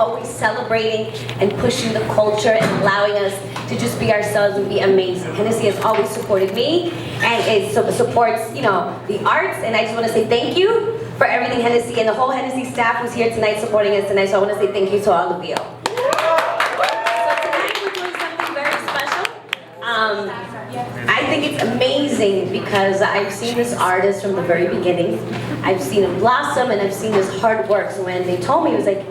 always celebrating and pushing the culture and allowing us to just be ourselves and be amazing. Hennessy has always supported me, and it supports, you know, the arts, and I just want to say thank you for everything, Hennessy, and the whole Hennessy staff who's here tonight supporting us tonight, so I want to say thank you to all of you. So tonight we're doing something very special. I think it's amazing because I've seen this artist from the very beginning. I've seen him blossom and I've seen his hard work. So when they told me, it was like,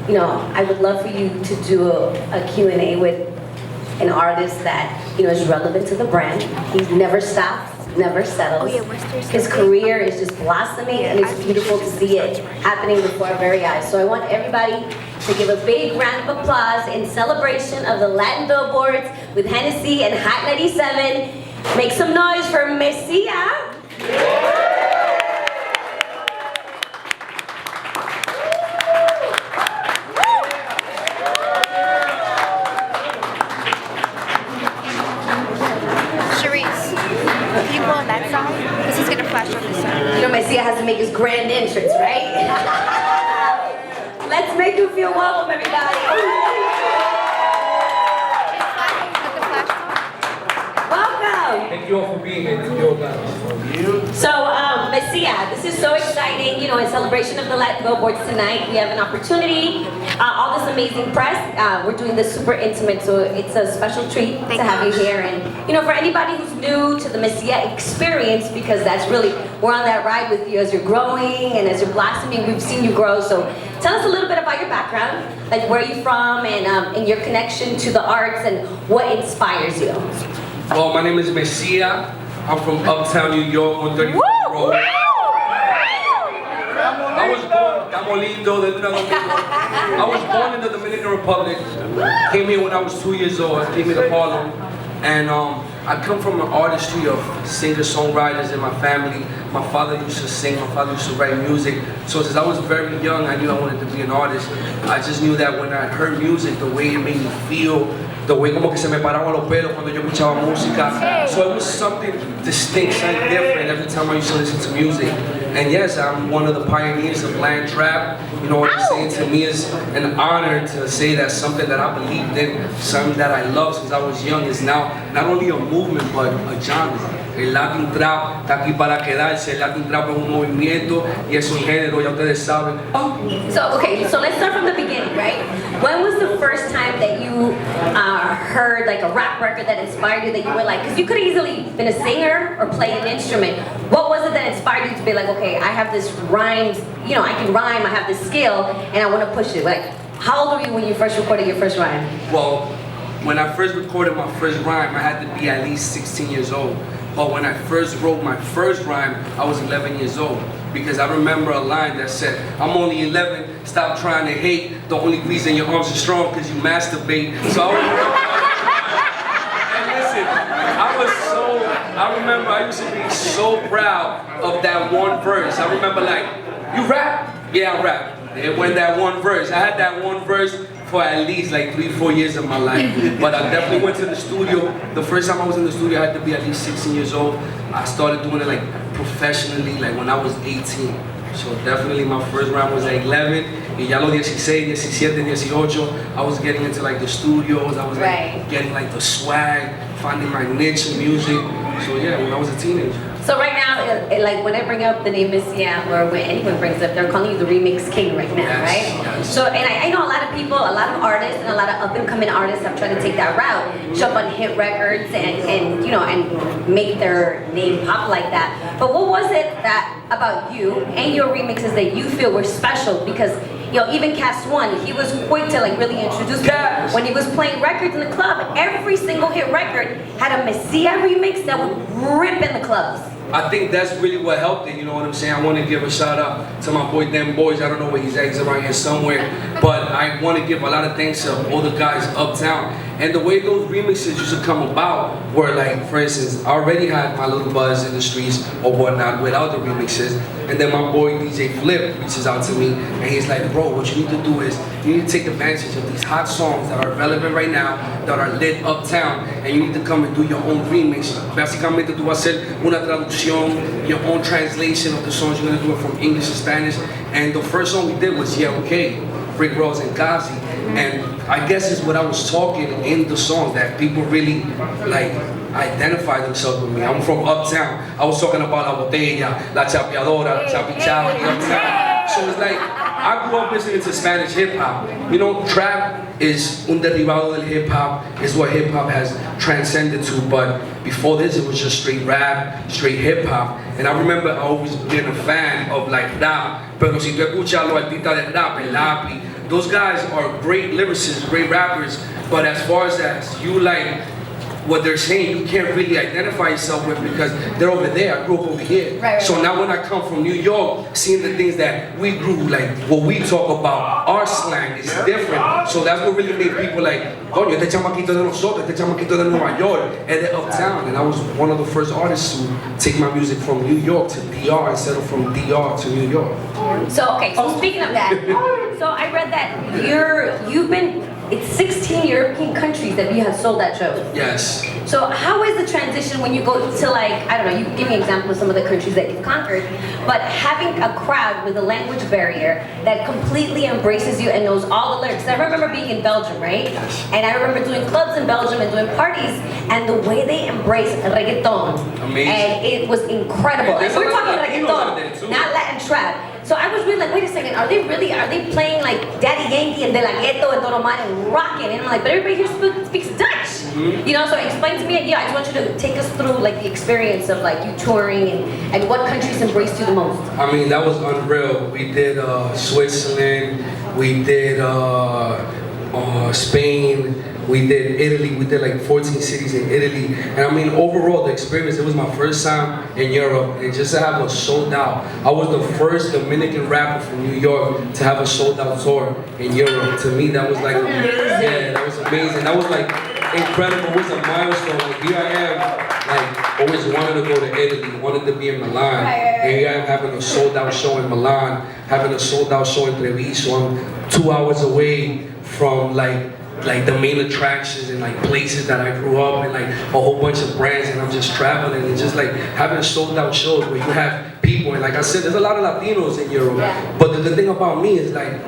you know, I would love for you to do a Q&A with an artist that, you know, is relevant to the brand. He's never stopped, never settles. His career is just blossoming, and it's beautiful to see it happening before our very eyes. So I want everybody to give a big round of applause in celebration of the Latin Billboards with Hennessy and Hot 97. Make some noise for Messiah. That song, because he's gonna flash on this song. You know, Messiah has to make his grand entrance, right? Let's make him feel welcome, everybody. Welcome. Thank you all for being here. Thank you all guys. So, Messiah, this is so exciting. You know, in celebration of the Latin Billboards tonight, we have an opportunity. All this amazing press. We're doing this super intimate, so it's a special treat to have you here. And you know, for anybody who's new to the Messiah experience, because that's really, we're on that ride with you as you're growing and as you're blossoming. We've seen you grow. So, tell us a little bit about your background, like where you're from, and your connection to the arts, and what inspires you. Well, my name is Messiah. I'm from Uptown New York on 34th Road. I was born in the Dominican Republic. Came here when I was 2 years old. I came here to Harlem. And I come from an artistry of singer-songwriters in my family. My father used to sing, my father used to write music. So since I was very young, I knew I wanted to be an artist. I just knew that when I heard music, the way it made me feel, the way como que se me paraban los pelos cuando yo escuchaba música. So it was something distinct, something different every time I used to listen to music. And yes, I'm one of the pioneers of land trap. You know what I'm saying? To me, it's an honor to say that something that I believed in, something that I love since I was young, is now not only a movement, but a genre. El Latin Trap está aquí para quedarse. El Latin Trap es un movimiento y es un género, ya ustedes saben. So, okay, so let's start from the beginning, right? When was the first time that you heard like a rap record that inspired you, that you were like, because you could have easily been a singer or play an instrument. What was it that inspired you to be like, okay, I have this rhymes, you know, I can rhyme, I have this skill, and I want to push it. Like, how old were you when you first recorded your first rhyme? Well, when I first recorded my first rhyme, I had to be at least 16 years old. But when I first wrote my first rhyme, I was 11 years old. Because I remember a line that said, I'm only 11, stop trying to hate. The only reason your arms are strong because you masturbate. So I remember I used to be so proud of that one verse. I remember like, you rap? Yeah, I rap. It went that one verse. I had that one verse for at least like 3-4 years of my life. But I definitely went to the studio. The first time I was in the studio, I had to be at least 16 years old. I started doing it like professionally, like when I was 18. So definitely my first rhyme was like 11. Y ya los 16, 17, 18, I was getting into like the studios. I was like getting like the swag, finding my niche in music. So yeah, when I was a teenager. So right now, like when I bring up the name Messiah, or when anyone brings up, they're calling you the remix king right now, right? Yes. So, and I know a lot of people, a lot of artists, and a lot of up-and-coming artists have tried to take that route, show up on hit records, and you know, and make their name pop like that. But what was it that about you and your remixes that you feel were special? Because you know, even Cast One, he was quick to like really introduce people. When he was playing records in the club, every single hit record had a Messiah remix that would rip in the clubs. I think that's really what helped it, you know what I'm saying? I want to give a shout out to my boy Them Boys. I don't know where he's at, he's around here somewhere. But I want to give a lot of thanks to all the guys uptown. And the way those remixes used to come about were like, for instance, I already had my little buzz in the streets or whatnot without the remixes. And then my boy DJ Flip reaches out to me and he's like, bro, what you need to do is you need to take advantage of these hot songs that are relevant right now, that are lit uptown, and you need to come and do your own remix. Básicamente tú vas a hacer una traducción, your own translation of the songs. You're going to do it from English to Spanish. And the first song we did was Yeah Okay. Rick Ross and Kazi. And I guess it's what I was talking in the song that people really like identify themselves with me. I'm from Uptown. I was talking about La Botella, La Chapeadora, La Chapi Chapi, Uptown. So it's like, I grew up listening to Spanish hip hop. You know, trap is un derivado del hip hop, is what hip hop has transcended to. But before this, it was just straight rap, straight hip hop. And I remember I always been a fan of like rap. Pero si tú escuchas los artistas de rap, el Lapi, those guys are great lyricists, great rappers. But as far as you like, what they're saying, you can't really identify yourself with because they're over there. I grew up over here. Right. So now when I come from New York, seeing the things that we grew, like what we talk about, our slang is different. So that's what really made people like, coño, este chamaquito de nosotros, este chamaquito de Nueva York, and they're uptown. And I was one of the first artists to take my music from New York to DR instead of from DR to New York. So, okay, so speaking of that, so I read that you've been, it's 16 European countries that you have sold that show. Yes. So how is the transition when you go to like, I don't know, you give me an example of some of the countries that you've conquered, but having a crowd with a language barrier that completely embraces you and knows all the lyrics. I remember being in Belgium, right? Yes. And I remember doing clubs in Belgium and doing parties, and the way they embrace reggaeton. Amazing. And it was incredible. And Like, we're there's a lot talking of Latinos out there, reggaeton, too. not Latin trap. So I was really like, wait a second, are they playing like Daddy Yankee and De La Ghetto and Don Omar and rocking? And I'm like, but everybody here speaks Dutch. Mm-hmm. You know, so explain to me, I just want you to take us through like the experience of like you touring and what countries embraced you the most. I mean, that was unreal. We did Switzerland, we did Spain, we did Italy, we did like 14 cities in Italy. And I mean, overall, the experience, it was my first time in Europe. And just to have a sold out, I was the first Dominican rapper from New York to have a sold out tour in Europe. To me, that was like, yeah, that was amazing. That was like incredible. It was a milestone. Like, here I am, like, always wanted to go to Italy, wanted to be in Milan. And here I am having a sold out show in Milan, having a sold out show in Treviso. I'm 2 hours away from like the main attractions and like places that I grew up and like a whole bunch of brands, and I'm just traveling and just like having sold out shows where you have people, and like I said, there's a lot of Latinos in Europe. Yeah. But the thing about me is like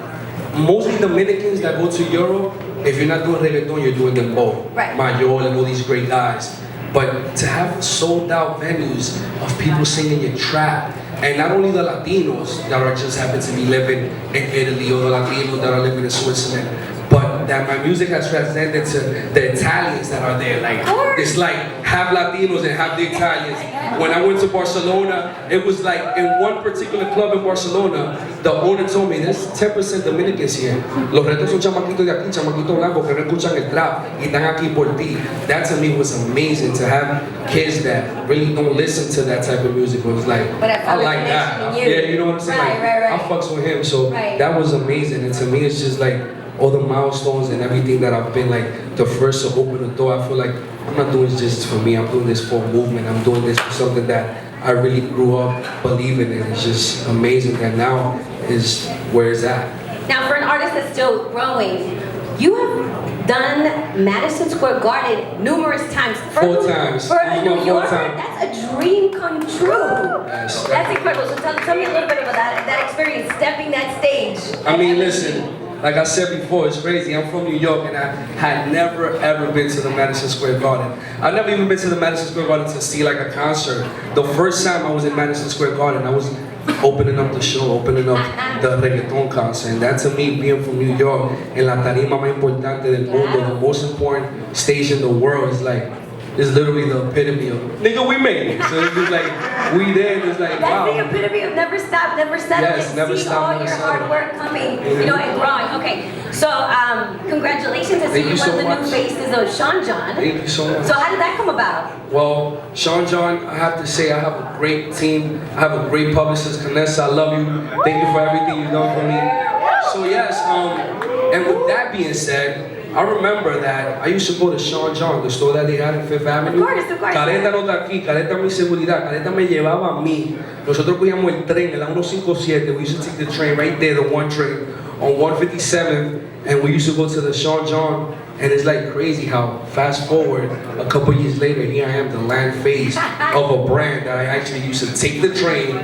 mostly Dominicans that go to Europe, if you're not doing reggaeton, you're doing them both. Right. Mayol and all these great guys. But to have sold out venues of people singing your trap, and not only the Latinos that are just happen to be living in Italy or the Latinos that are living in Switzerland, but that my music has transcended to the Italians that are there. Like, it's like half Latinos and half the Italians. When I went to Barcelona, it was like in one particular club in Barcelona, the owner told me there's 10% Dominicans here. Los retos son chamaquitos de aquí, chamaquitos blancos que no escuchan el trap y están aquí por ti. That to me was amazing, to have kids that really don't listen to that type of music. It was like, But I like that. you. Yeah, you know what I'm saying? Right. I fucks with him, so Right. that was amazing. And to me, it's just like all the milestones and everything that I've been like the first to open the door. I feel like I'm not doing this just for me. I'm doing this for a movement. I'm doing this for something that I really grew up believing in. It's just amazing that now is where it's at. Now, for an artist that's still growing, you have done Madison Square Garden numerous times. Four times. For a New Four Yorker, times. that's a dream come true. Yes. That's incredible. So tell me a little bit about that experience, stepping that stage. I mean, listen, like I said before, it's crazy. I'm from New York and I had never ever been to the Madison Square Garden. I've never even been to the Madison Square Garden to see like a concert. The first time I was in Madison Square Garden, I was opening up the show, opening up the reggaeton concert. And that to me, being from New York, en la tarima más importante del mundo, the most important stage in the world, is like, it's literally the epitome of, nigga, we made it. So it's just like, we there, and it's like, That's wow. the epitome of never stop, never settle. Yes, never see stop, all never your settle. hard work coming, you know, and growing. Okay, so congratulations. I see Thank you're you one so of the much. new faces of Sean John. Thank you so much. So how did that come about? Well, Sean John, I have to say I have a great team. I have a great publicist, Vanessa. I love you. Thank you for everything you've done for me. So yes, and with that being said, I remember that I used to go to Sean John, the store that they had in Fifth Avenue. Of course. Caleta no está aquí, Caleta mi seguridad, Caleta me llevaba a mí. Nosotros cogíamos el tren, el 157. We used to take the train right there, the one train, on 157th, and we used to go to the Sean John. And it's like crazy how fast forward a couple years later, here I am, the land face of a brand that I actually used to take the train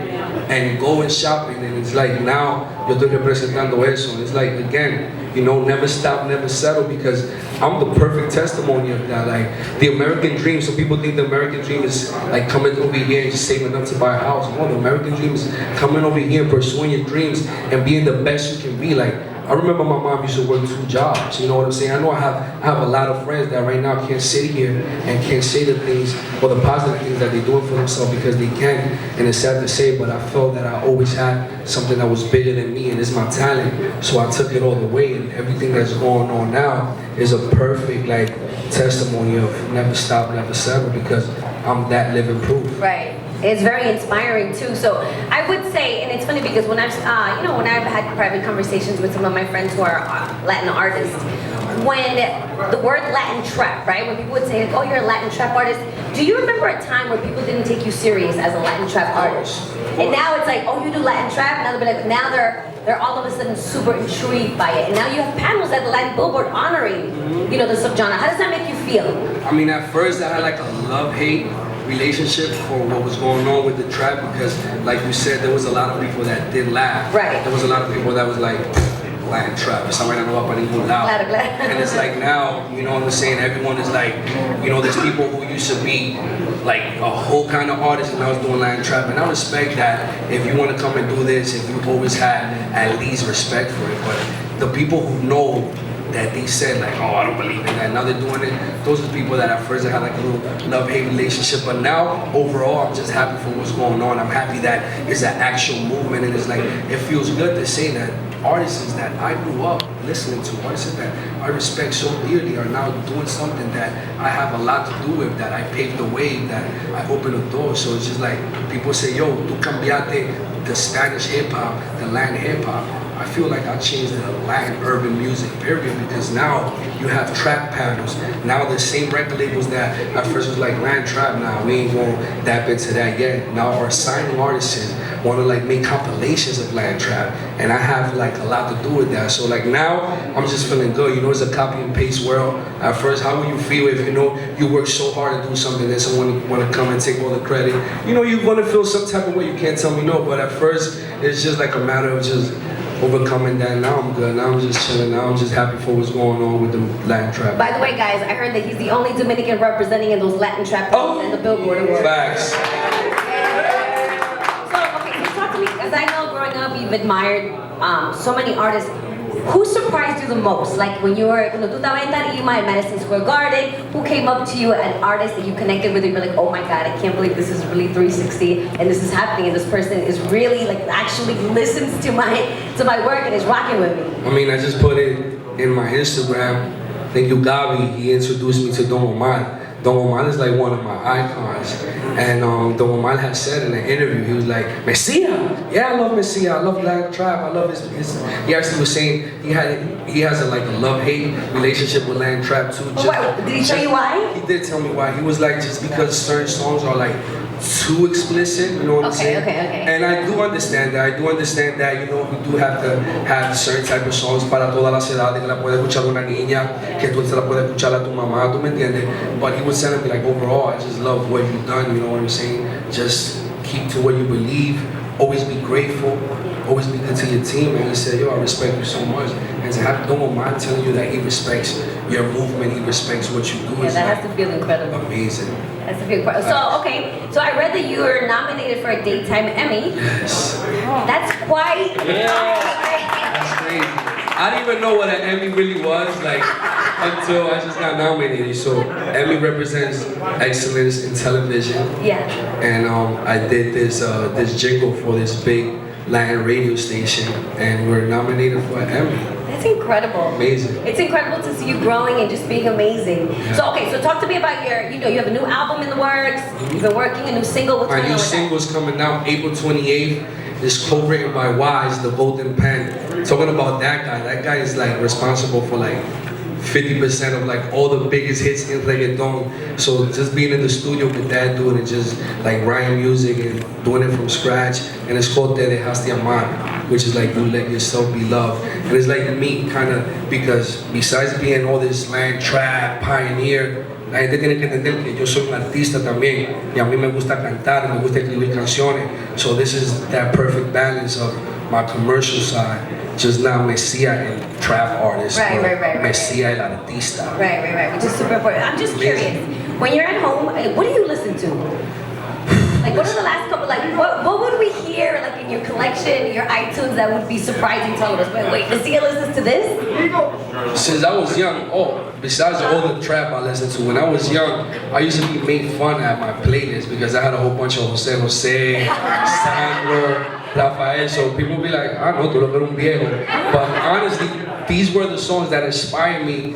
and going shopping, and it's like now yo estoy representando eso. And it's like, again, you know, never stop, never settle, because I'm the perfect testimony of that. Like the American dream, some people think the American dream is like coming over here and just saving up to buy a house. No, the American dream is coming over here, pursuing your dreams, and being the best you can be. Like, I remember my mom used to work 2 jobs, you know what I'm saying? I know I have a lot of friends that right now can't sit here and can't say the things or the positive things that they're doing for themselves because they can, and it's sad to say, but I felt that I always had something that was bigger than me, and it's my talent, so I took it all the way, and everything that's going on now is a perfect like testimony of never stop, never settle, because I'm that living proof. Right. It's very inspiring too. So I would say, and it's funny because when I've, when I've had private conversations with some of my friends who are Latin artists, when the word Latin trap, right? When people would say, "Oh, you're a Latin trap artist," do you remember a time where people didn't take you serious as a Latin trap artist? And now it's like, "Oh, you do Latin trap." Now they're like, now they're all of a sudden super intrigued by it. And now you have panels at the Latin Billboard honoring, you know, the subgenre. How does that make you feel? I mean, at first I had like a love-hate relationship for what was going on with the trap, because like you said, there was a lot of people that did laugh. Right. There was a lot of people that was like, Latin trap, esa vaina no va para ningún lado. Claro, claro. And it's like now, you know what I'm saying, everyone is like, you know, there's people who used to be like a whole kind of artist and now is doing Latin trap, and I respect that. If you want to come and do this, if you've always had at least respect for it, but the people who know that they said like, oh, I don't believe in that, now they're doing it, those are people that at first I had like a little love-hate relationship, but now overall I'm just happy for what's going on. I'm happy that it's an actual movement, and it's like, it feels good to say that artists that I grew up listening to, artists that I respect so dearly are now doing something that I have a lot to do with, that I paved the way, that I opened the door. So it's just like, people say, yo, tú cambiaste the Spanish hip-hop, the Latin hip-hop. I feel like I changed the Latin urban music, period, because now you have trap panels. Now the same record labels that at first was like Latin trap, now we ain't gonna dap into that yet. Now our signing artists want to like make compilations of Latin trap, and I have like a lot to do with that. So like now I'm just feeling good. You know, it's a copy and paste world. At first, how will you feel if you know you work so hard to do something that someone want to come and take all the credit? You know, you're gonna feel some type of way. You can't tell me no, but at first it's just like a matter of just overcoming that. Now I'm good. Now I'm just chilling. Now I'm just happy for what's going on with the Latin trap. By the way, guys, I heard that he's the only Dominican representing in those Latin trap and the Billboard Awards. Facts. So, okay, so talk to me, because I know growing up you've admired so many artists. Who surprised you the most? Like when you were, cuando tú estabas en Tarima at Madison Square Garden, who came up to you, an artist that you connected with, and you're like, oh my God, I can't believe this is really 360, and this is happening, and this person is really like actually listens to my work and is rocking with me. I mean, I just put it in my Instagram. Thank you, Gabi. He introduced me to Don Omar. Don Omar is like one of my icons. And Don Omar had said in an interview, he was like, Messiah, yeah, I love Messiah, I love Latin trap, I love his he actually was saying he has like a love-hate relationship with Latin trap too. Did he tell you why? He did tell me why. He was like, just because certain songs are like too explicit, you know what I'm saying? Okay. And I do understand that. You know, we do have to have certain type of songs para todas las edades, que la puede escuchar una niña, que tú se la puede escuchar a tu mamá, tú me entiendes? But he was telling me like, overall, I just love what you've done, you know what I'm saying? Just keep to what you believe, always be grateful, always be good to your team. And he said, yo, I respect you so much. And to have Don Omar telling you that he respects your movement, he respects what you do. Yeah, that has to feel incredible. Amazing. That's a big part. So, okay, so I read that you were nominated for a Daytime Emmy. Yes. That's quite... That's crazy. I didn't even know what an Emmy really was, like, until I just got nominated. So, Emmy represents excellence in television. Yeah. And I did this jingle for this big Latin radio station, and we're nominated for an Emmy. That's incredible. Amazing. It's incredible to see you growing and just being amazing. Yeah. So, okay, so talk to me about you have a new album in the works, you've been working a new single. What's My going on new with single's coming out April 28th. It's co-written by Wise, the Golden Pen. Talking about that guy. That guy is like responsible for like 50% of like all the biggest hits in reggaeton. So just being in the studio with that dude and just like writing music and doing it from scratch. And it's called Te Dejaste Amar, which is like you let yourself be loved. And it's like me kind of, because besides being all this Latin trap pioneer, la gente tiene que entender que yo soy un artista también y a mí me gusta cantar, me gusta escribir canciones. So this is that perfect balance of my commercial side, just not Messiah El trap artist, Right. Messiah El Artista. Right, which is super important. I'm just curious, when you're at home, what do you listen to? Like, what are the last couple, like, what would we hear, like, in your collection, your iTunes, that would be surprising to all of us? Wait, Messiah listens to this? Since I was young, besides all the trap I listened to, when I was young, I used to be made fun at my playlist because I had a whole bunch of Jose, Sandro, Rafael, so people would be like, I know, tú lo eres un viejo. But honestly, these were the songs that inspired me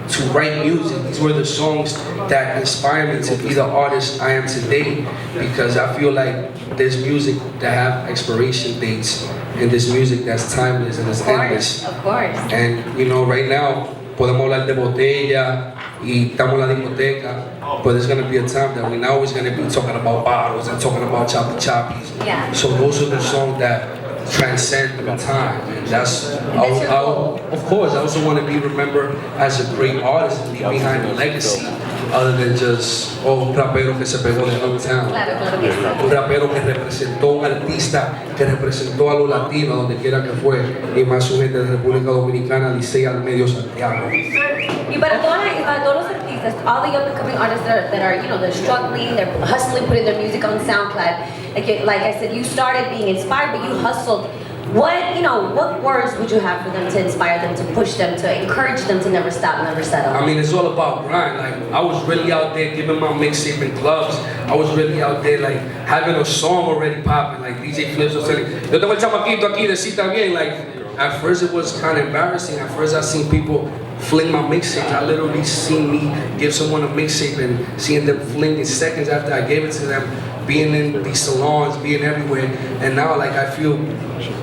to write music. These were the songs that inspired me to be the artist I am today, because I feel like there's music that have expiration dates and there's music that's timeless and it's endless. Of course. And you know, right now, podemos hablar de botella y estamos en la discoteca, but there's gonna be a time that we're not always gonna be talking about bottles and talking about choppy choppies. Yeah. So those are the songs that transcend through time, and that's your goal. of course I also want to be remembered as a great artist and leave behind a legacy other tun just un rapero que se pegó de downtown. Claro que sí. Un rapero que representó, un artista que representó a los latinos donde quiera que fue, y más su gente de República Dominicana, Licey al medio Santiago. Y para todos los artistas, all the young becoming artists that are, you know, they're struggling, they're hustling, putting their music on SoundCloud. Like I said, you started being inspired, but you hustled. What words would you have for them to inspire them, to push them, to encourage them to never stop, never settle? I mean, it's all about grind. Like, I was really out there giving my mixtape in clubs. I was really out there, like, having a song already popping. Like, DJ Flips was telling, yo tengo el chamaquito aquí, decita bien. Like, at first it was kind of embarrassing. At first I seen people fling my mixtapes. I literally seen me give someone a mixtape and seeing them fling it seconds after I gave it to them, being in these salons, being everywhere. And now, like, I feel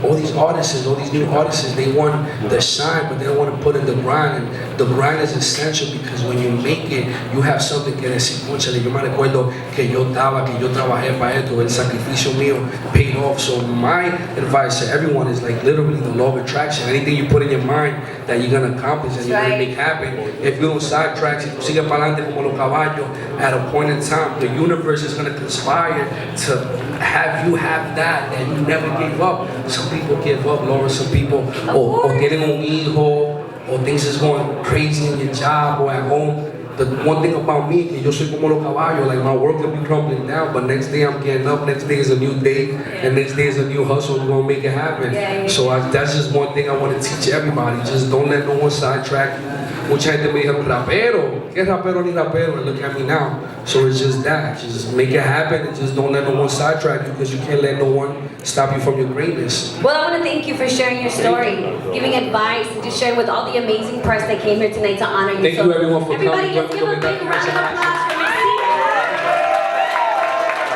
all these artists, all these new artists, they want the shine, but they don't want to put in the grind. And the grind is essential, because when you make it, you have something que decir. Conchale, yo me recuerdo que yo trabajé para esto, el sacrificio mío paid off. So my advice to everyone is, like, literally the law of attraction. Anything you put in your mind that you're gonna accomplish and you're gonna make happen, if you don't sidetrack, si tú sigues para adelante como los caballos, at a point in time, the universe is gonna conspire to have you have that you never gave up. Some people give up, Laura. Some people, or tienen un hijo, or things is going crazy in your job or at home. The one thing about me, que yo soy como los caballos, like, my work can be crumbling down, but next day I'm getting up, next day is a new day, and next day is a new hustle, we're gonna make it happen. So that's just one thing I want to teach everybody. Just don't let no one sidetrack you. Mucha gente me dijeron, rapero, ¿qué rapero ni rapero? And look at me now. So it's just that. Just make it happen and just don't let no one sidetrack you, because you can't let no one stop you from your greatness. Well, I want to thank you for sharing your story, giving advice, and just sharing with all the amazing press that came here tonight to honor you. Thank you everyone for Everybody, coming. let's give a big round of applause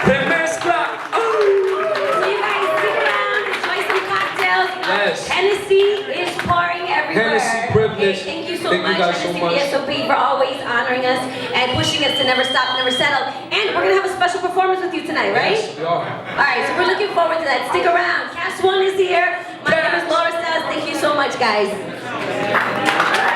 for Messiah. So you guys stick around, enjoy some cocktails. Yes. Hennessy is pouring everywhere. Hennessy Privilege. Okay, thank you so Thank much, you guys so Hennessy much. V.S.O.P, for always honoring us and pushing us to never stop, never settle. And we're gonna have a special performance with you tonight, right? Yes, we are. All right, so we're looking forward to that. Stick around. Cast 1 is here. My name is Laura Stylez. Thank you so much, guys.